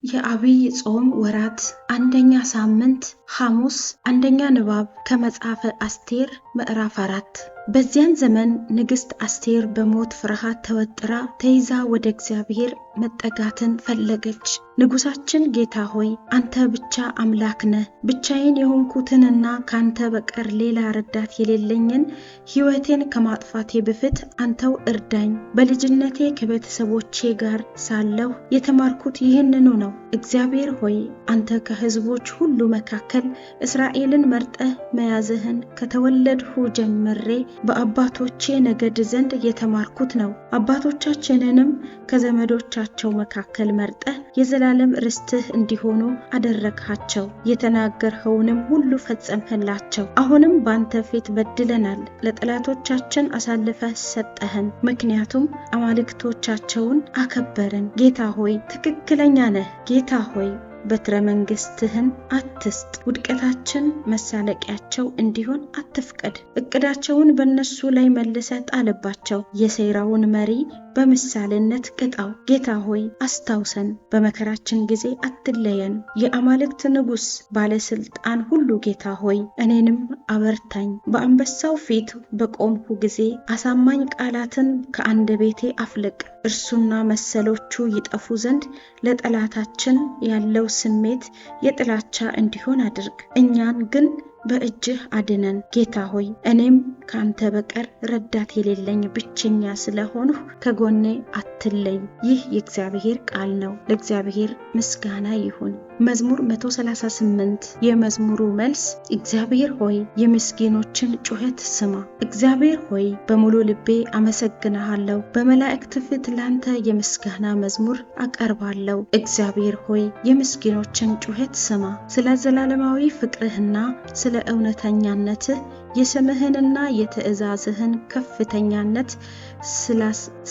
የአብይ ጾም ወራት አንደኛ ሳምንት ሐሙስ አንደኛ ንባብ ከመጽሐፈ አስቴር ምዕራፍ 4 በዚያን ዘመን ንግሥት አስቴር በሞት ፍርሃት ተወጥራ ተይዛ ወደ እግዚአብሔር መጠጋትን ፈለገች። ንጉሳችን ጌታ ሆይ አንተ ብቻ አምላክ ነህ። ብቻዬን የሆንኩትንና ካንተ በቀር ሌላ ረዳት የሌለኝን ሕይወቴን ከማጥፋቴ በፊት አንተው እርዳኝ። በልጅነቴ ከቤተሰቦቼ ጋር ሳለሁ የተማርኩት ይህንኑ ነው። እግዚአብሔር ሆይ አንተ ከሕዝቦች ሁሉ መካከል እስራኤልን መርጠህ መያዝህን ከተወለድሁ ጀምሬ በአባቶቼ ነገድ ዘንድ የተማርኩት ነው። አባቶቻችንንም ከዘመዶቻቸው መካከል መርጠህ የዘላለም ርስትህ እንዲሆኑ አደረግሃቸው። የተናገርኸውንም ሁሉ ፈጸምህላቸው። አሁንም ባንተ ፊት በድለናል፣ ለጠላቶቻችን አሳልፈህ ሰጠህን። ምክንያቱም አማልክቶቻቸውን አከበርን። ጌታ ሆይ ትክክለኛ ነህ። ጌታ ሆይ በትረ መንግስትህን አትስጥ። ውድቀታችን መሳለቂያቸው እንዲሆን አትፍቀድ። እቅዳቸውን በእነሱ ላይ መልሰህ ጣልባቸው። የሴራውን መሪ በምሳሌነት ቅጣው። ጌታ ሆይ አስታውሰን፣ በመከራችን ጊዜ አትለየን። የአማልክት ንጉሥ ባለስልጣን ሁሉ ጌታ ሆይ እኔንም አበርታኝ። በአንበሳው ፊት በቆምሁ ጊዜ አሳማኝ ቃላትን ከአንደበቴ አፍልቅ። እርሱና መሰሎቹ ይጠፉ ዘንድ ለጠላታችን ያለው ስሜት የጥላቻ እንዲሆን አድርግ። እኛን ግን በእጅህ አድነን። ጌታ ሆይ እኔም ካንተ በቀር ረዳት የሌለኝ ብቸኛ ስለሆንሁ ከጎኔ አትለይ። ይህ የእግዚአብሔር ቃል ነው። ለእግዚአብሔር ምስጋና ይሁን። መዝሙር 138 የመዝሙሩ መልስ እግዚአብሔር ሆይ የምስኪኖችን ጩኸት ስማ። እግዚአብሔር ሆይ በሙሉ ልቤ አመሰግንሃለሁ። በመላእክት ፊት ላንተ የምስጋና መዝሙር አቀርባለሁ። እግዚአብሔር ሆይ የምስኪኖችን ጩኸት ስማ። ስለ ዘላለማዊ ፍቅርህና ስለ እውነተኛነትህ የስምህንና የትእዛዝህን ከፍተኛነት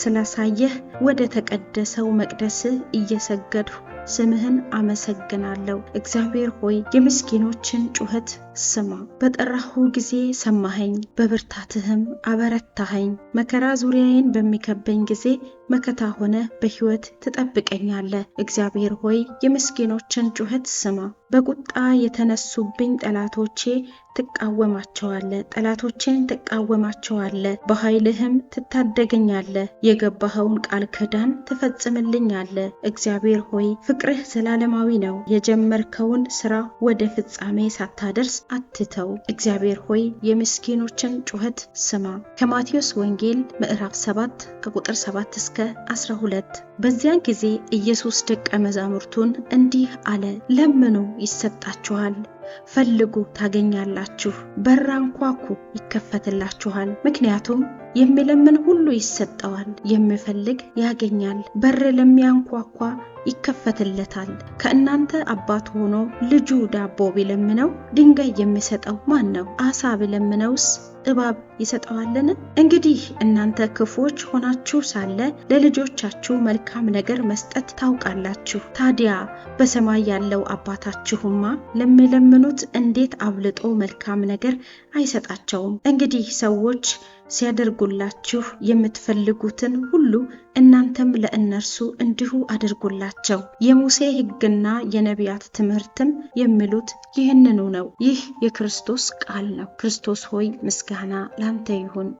ስላሳየህ ወደ ተቀደሰው መቅደስህ እየሰገድሁ ስምህን አመሰግናለሁ። እግዚአብሔር ሆይ የምስኪኖችን ጩኸት ስማ። በጠራሁ ጊዜ ሰማኸኝ፣ በብርታትህም አበረታኸኝ። መከራ ዙሪያዬን በሚከበኝ ጊዜ መከታ ሆነ በሕይወት ትጠብቀኛለህ። እግዚአብሔር ሆይ የምስኪኖችን ጩኸት ስማ። በቁጣ የተነሱብኝ ጠላቶቼ ጠላቶቼን ትቃወማቸዋለህ፣ በኃይልህም ትታደገኛለህ። የገባኸውን ቃል ኪዳን ትፈጽምልኛለህ። እግዚአብሔር ሆይ ፍቅርህ ዘላለማዊ ነው። የጀመርከውን ሥራ ወደ ፍጻሜ ሳታደርስ አትተው። እግዚአብሔር ሆይ የምስኪኖችን ጩኸት ስማ። ከማቴዎስ ወንጌል ምዕራፍ 7 ከቁጥር 7 እስከ 12። በዚያን ጊዜ ኢየሱስ ደቀ መዛሙርቱን እንዲህ አለ፣ ለምኑ ይሰጣችኋል፣ ፈልጉ ታገኛላችሁ፣ በር አንኳኩ ይከፈትላችኋል። ምክንያቱም የሚለምን ሁሉ ይሰጠዋል፣ የሚፈልግ ያገኛል፣ በር ለሚያንኳኳ ይከፈትለታል። ከእናንተ አባት ሆኖ ልጁ ዳቦ ቢለምነው ድንጋይ የሚሰጠው ማን ነው? አሳ ቢለምነውስ እባብ ይሰጠዋልን? እንግዲህ እናንተ ክፉዎች ሆናችሁ ሳለ ለልጆቻችሁ መልካም ነገር መስጠት ታውቃላችሁ። ታዲያ በሰማይ ያለው አባታችሁማ ለሚለምኑት እንዴት አብልጦ መልካም ነገር አይሰጣቸውም? እንግዲህ ሰዎች ሲያደርጉላችሁ የምትፈልጉትን ሁሉ እናንተም ለእነርሱ እንዲሁ አድርጉላቸው። የሙሴ ሕግና የነቢያት ትምህርትም የሚሉት ይህንኑ ነው። ይህ የክርስቶስ ቃል ነው። ክርስቶስ ሆይ ምስጋና ላንተ ይሁን።